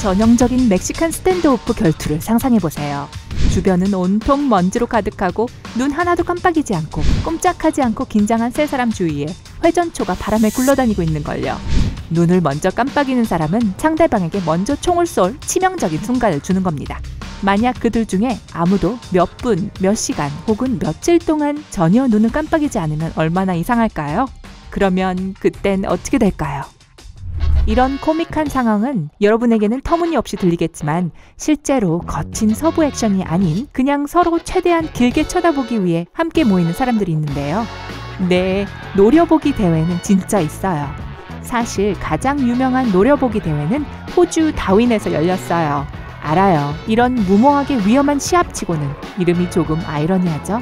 전형적인 멕시칸 스탠드오프 결투를 상상해보세요. 주변은 온통 먼지로 가득하고 눈 하나도 깜빡이지 않고 꼼짝하지 않고 긴장한 세 사람 주위에 회전초가 바람에 굴러다니고 있는걸요. 눈을 먼저 깜빡이는 사람은 상대방에게 먼저 총을 쏠 치명적인 순간을 주는 겁니다. 만약 그들 중에 아무도 몇 분, 몇 시간 혹은 며칠 동안 전혀 눈을 깜빡이지 않으면 얼마나 이상할까요? 그러면 그땐 어떻게 될까요? 이런 코믹한 상황은 여러분에게는 터무니없이 들리겠지만 실제로 거친 서부 액션이 아닌 그냥 서로 최대한 길게 쳐다보기 위해 함께 모이는 사람들이 있는데요. 네, 노려보기 대회는 진짜 있어요. 사실 가장 유명한 노려보기 대회는 호주 다윈에서 열렸어요. 알아요. 이런 무모하게 위험한 시합치고는 이름이 조금 아이러니하죠?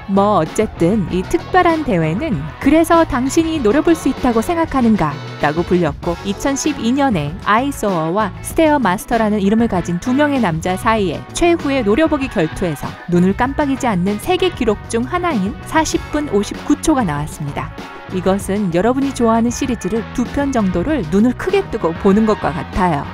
뭐 어쨌든 이 특별한 대회는 그래서 당신이 노려볼 수 있다고 생각하는가? 라고 불렸고 2012년에 아이소어와 스테어 마스터라는 이름을 가진 두 명의 남자 사이에 최후의 노려보기 결투에서 눈을 깜빡이지 않는 세계 기록 중 하나인 40분 59초가 나왔습니다. 이것은 여러분이 좋아하는 시리즈를 2편 정도를 눈을 크게 뜨고 보는 것과 같아요.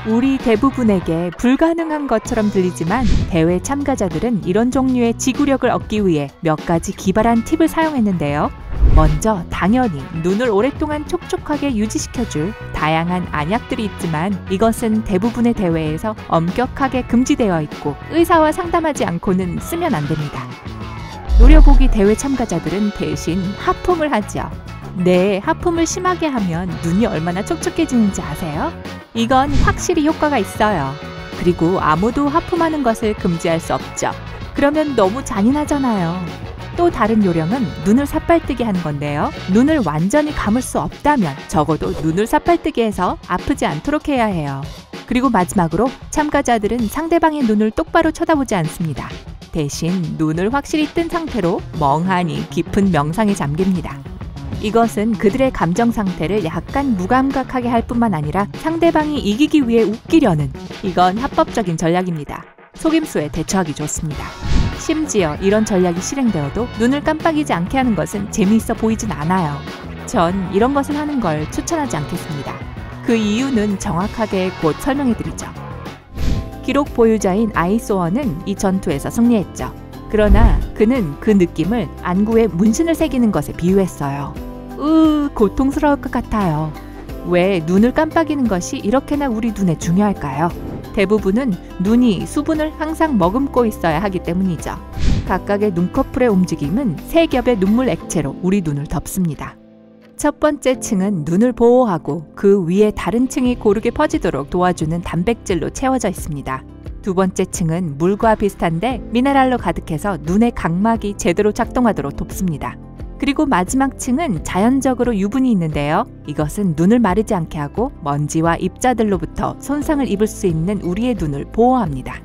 우리 대부분에게 불가능한 것처럼 들리지만 대회 참가자들은 이런 종류의 지구력을 얻기 위해 몇 가지 기발한 팁을 사용했는데요. 먼저 당연히 눈을 오랫동안 촉촉하게 유지시켜줄 다양한 안약들이 있지만 이것은 대부분의 대회에서 엄격하게 금지되어 있고 의사와 상담하지 않고는 쓰면 안 됩니다. 노려보기 대회 참가자들은 대신 하품을 하죠. 네, 하품을 심하게 하면 눈이 얼마나 촉촉해지는지 아세요? 이건 확실히 효과가 있어요. 그리고 아무도 하품하는 것을 금지할 수 없죠. 그러면 너무 잔인하잖아요. 또 다른 요령은 눈을 사빨뜨게 하는 건데요. 눈을 완전히 감을 수 없다면 적어도 눈을 사빨뜨게 해서 아프지 않도록 해야 해요. 그리고 마지막으로 참가자들은 상대방의 눈을 똑바로 쳐다보지 않습니다. 대신 눈을 확실히 뜬 상태로 멍하니 깊은 명상에 잠깁니다. 이것은 그들의 감정 상태를 약간 무감각하게 할 뿐만 아니라 상대방이 이기기 위해 웃기려는 이건 합법적인 전략입니다. 속임수에 대처하기 좋습니다. 심지어 이런 전략이 실행되어도 눈을 깜빡이지 않게 하는 것은 재미있어 보이진 않아요. 전 이런 것을 하는 걸 추천하지 않겠습니다. 그 이유는 정확하게 곧 설명해드리죠. 기록 보유자인 아이소어는 이 전투에서 승리했죠. 그러나 그는 그 느낌을 안구에 문신을 새기는 것에 비유했어요. 고통스러울 것 같아요. 왜 눈을 깜빡이는 것이 이렇게나 우리 눈에 중요할까요? 대부분은 눈이 수분을 항상 머금고 있어야 하기 때문이죠. 각각의 눈꺼풀의 움직임은 세 겹의 눈물 액체로 우리 눈을 덮습니다. 첫 번째 층은 눈을 보호하고 그 위에 다른 층이 고르게 퍼지도록 도와주는 단백질로 채워져 있습니다. 두 번째 층은 물과 비슷한데 미네랄로 가득해서 눈의 각막이 제대로 작동하도록 돕습니다. 그리고 마지막 층은 자연적으로 유분이 있는데요. 이것은 눈을 마르지 않게 하고 먼지와 입자들로부터 손상을 입을 수 있는 우리의 눈을 보호합니다.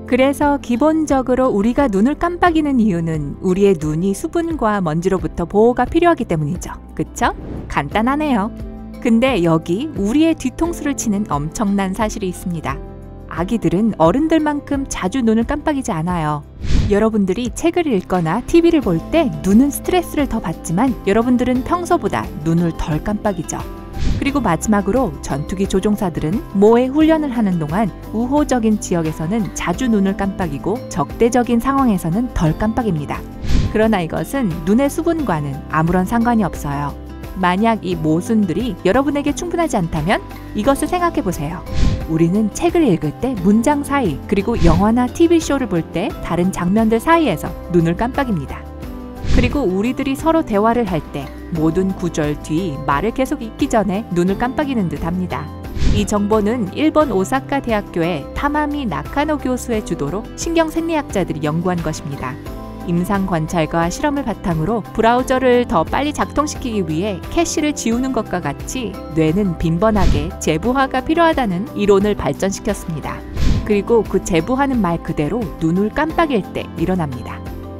그래서 기본적으로 우리가 눈을 깜빡이는 이유는 우리의 눈이 수분과 먼지로부터 보호가 필요하기 때문이죠. 그쵸? 간단하네요. 근데 여기 우리의 뒤통수를 치는 엄청난 사실이 있습니다. 아기들은 어른들만큼 자주 눈을 깜빡이지 않아요. 여러분들이 책을 읽거나 TV를 볼 때 눈은 스트레스를 더 받지만 여러분들은 평소보다 눈을 덜 깜빡이죠. 그리고 마지막으로 전투기 조종사들은 모의 훈련을 하는 동안 우호적인 지역에서는 자주 눈을 깜빡이고 적대적인 상황에서는 덜 깜빡입니다. 그러나 이것은 눈의 수분과는 아무런 상관이 없어요. 만약 이 모순들이 여러분에게 충분하지 않다면 이것을 생각해보세요. 우리는 책을 읽을 때 문장 사이 그리고 영화나 TV쇼를 볼 때 다른 장면들 사이에서 눈을 깜빡입니다. 그리고 우리들이 서로 대화를 할 때 모든 구절 뒤 말을 계속 읽기 전에 눈을 깜빡이는 듯 합니다. 이 정보는 일본 오사카 대학교의 타마미 나카노 교수의 주도로 신경생리학자들이 연구한 것입니다. 임상 관찰과 실험을 바탕으로 브라우저를 더 빨리 작동시키기 위해 캐시를 지우는 것과 같이 뇌는 빈번하게 재부하가 필요하다는 이론을 발전시켰습니다. 그리고 그 재부하는 말 그대로 눈을 깜빡일 때 일어납니다.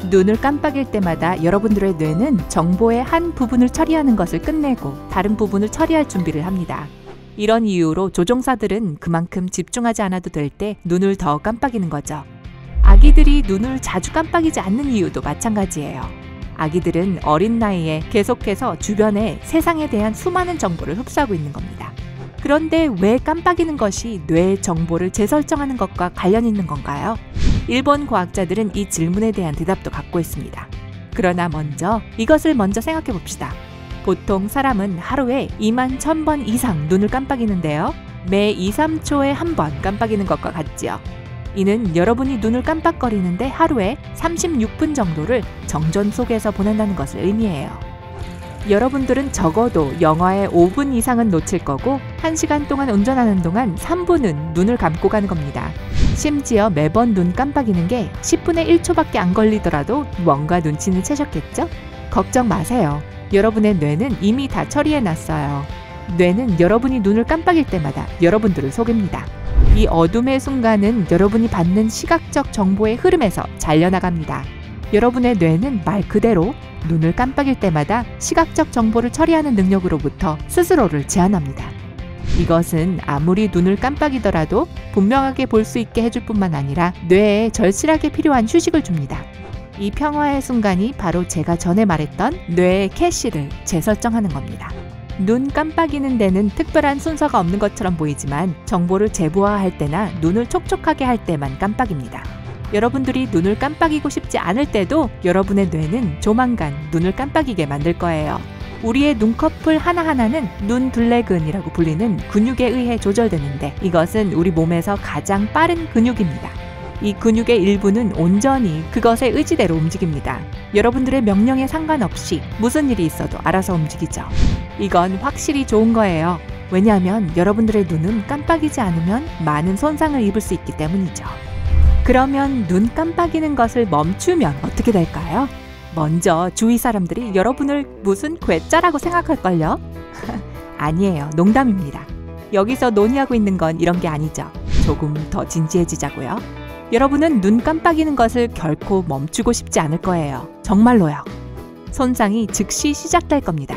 눈을 깜빡일 때마다 여러분들의 뇌는 정보의 한 부분을 처리하는 것을 끝내고 다른 부분을 처리할 준비를 합니다. 이런 이유로 조종사들은 그만큼 집중하지 않아도 될 때 눈을 더 깜빡이는 거죠. 아기들이 눈을 자주 깜빡이지 않는 이유도 마찬가지예요. 아기들은 어린 나이에 계속해서 주변에 세상에 대한 수많은 정보를 흡수하고 있는 겁니다. 그런데 왜 깜빡이는 것이 뇌의 정보를 재설정하는 것과 관련 있는 건가요? 일본 과학자들은 이 질문에 대한 대답도 갖고 있습니다. 그러나 이것을 먼저 생각해 봅시다. 보통 사람은 하루에 21,000번 이상 눈을 깜빡이는데요. 매 2, 3초에 한 번 깜빡이는 것과 같지요. 이는 여러분이 눈을 깜빡거리는데 하루에 36분 정도를 정전 속에서 보낸다는 것을 의미해요. 여러분들은 적어도 영화의 5분 이상은 놓칠 거고 1시간 동안 운전하는 동안 3분은 눈을 감고 가는 겁니다. 심지어 매번 눈 깜빡이는 게 10분의 1초밖에 안 걸리더라도 뭔가 눈치는 채셨겠죠? 걱정 마세요. 여러분의 뇌는 이미 다 처리해놨어요. 뇌는 여러분이 눈을 깜빡일 때마다 여러분들을 속입니다. 이 어둠의 순간은 여러분이 받는 시각적 정보의 흐름에서 잘려나갑니다. 여러분의 뇌는 말 그대로 눈을 깜빡일 때마다 시각적 정보를 처리하는 능력으로부터 스스로를 제한합니다. 이것은 아무리 눈을 깜빡이더라도 분명하게 볼 수 있게 해줄 뿐만 아니라 뇌에 절실하게 필요한 휴식을 줍니다. 이 평화의 순간이 바로 제가 전에 말했던 뇌의 캐시를 재설정하는 겁니다. 눈 깜빡이는 데는 특별한 순서가 없는 것처럼 보이지만 정보를 재부화할 때나 눈을 촉촉하게 할 때만 깜빡입니다. 여러분들이 눈을 깜빡이고 싶지 않을 때도 여러분의 뇌는 조만간 눈을 깜빡이게 만들 거예요. 우리의 눈꺼풀 하나하나는 눈둘레근이라고 불리는 근육에 의해 조절되는데 이것은 우리 몸에서 가장 빠른 근육입니다. 이 근육의 일부는 온전히 그것의 의지대로 움직입니다. 여러분들의 명령에 상관없이 무슨 일이 있어도 알아서 움직이죠. 이건 확실히 좋은 거예요. 왜냐하면 여러분들의 눈은 깜빡이지 않으면 많은 손상을 입을 수 있기 때문이죠. 그러면 눈 깜빡이는 것을 멈추면 어떻게 될까요? 먼저 주위 사람들이 여러분을 무슨 괴짜라고 생각할걸요? 아니에요. 농담입니다. 여기서 논의하고 있는 건 이런 게 아니죠. 조금 더 진지해지자고요. 여러분은 눈 깜빡이는 것을 결코 멈추고 싶지 않을 거예요. 정말로요. 손상이 즉시 시작될 겁니다.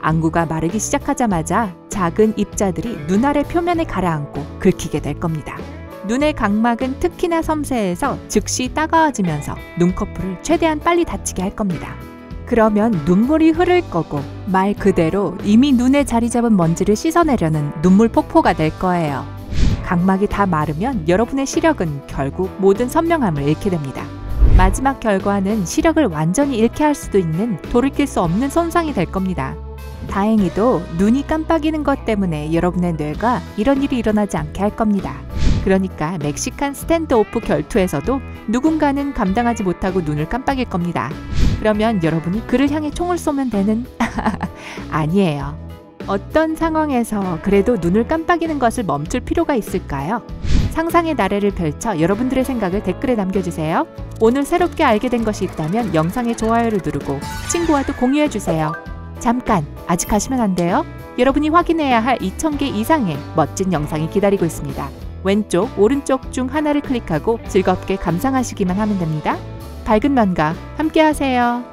안구가 마르기 시작하자마자 작은 입자들이 눈 아래 표면에 가라앉고 긁히게 될 겁니다. 눈의 각막은 특히나 섬세해서 즉시 따가워지면서 눈꺼풀을 최대한 빨리 닫히게 할 겁니다. 그러면 눈물이 흐를 거고 말 그대로 이미 눈에 자리 잡은 먼지를 씻어내려는 눈물 폭포가 될 거예요. 각막이 다 마르면 여러분의 시력은 결국 모든 선명함을 잃게 됩니다. 마지막 결과는 시력을 완전히 잃게 할 수도 있는 돌이킬 수 없는 손상이 될 겁니다. 다행히도 눈이 깜빡이는 것 때문에 여러분의 뇌가 이런 일이 일어나지 않게 할 겁니다. 그러니까 멕시칸 스탠드오프 결투에서도 누군가는 감당하지 못하고 눈을 깜빡일 겁니다. 그러면 여러분이 그를 향해 총을 쏘면 되는? 아니에요. 어떤 상황에서 그래도 눈을 깜빡이는 것을 멈출 필요가 있을까요? 상상의 나래를 펼쳐 여러분들의 생각을 댓글에 남겨주세요. 오늘 새롭게 알게 된 것이 있다면 영상에 좋아요를 누르고 친구와도 공유해주세요. 잠깐! 아직 가시면 안 돼요? 여러분이 확인해야 할 2,000개 이상의 멋진 영상이 기다리고 있습니다. 왼쪽, 오른쪽 중 하나를 클릭하고 즐겁게 감상하시기만 하면 됩니다. 밝은 면과 함께 하세요.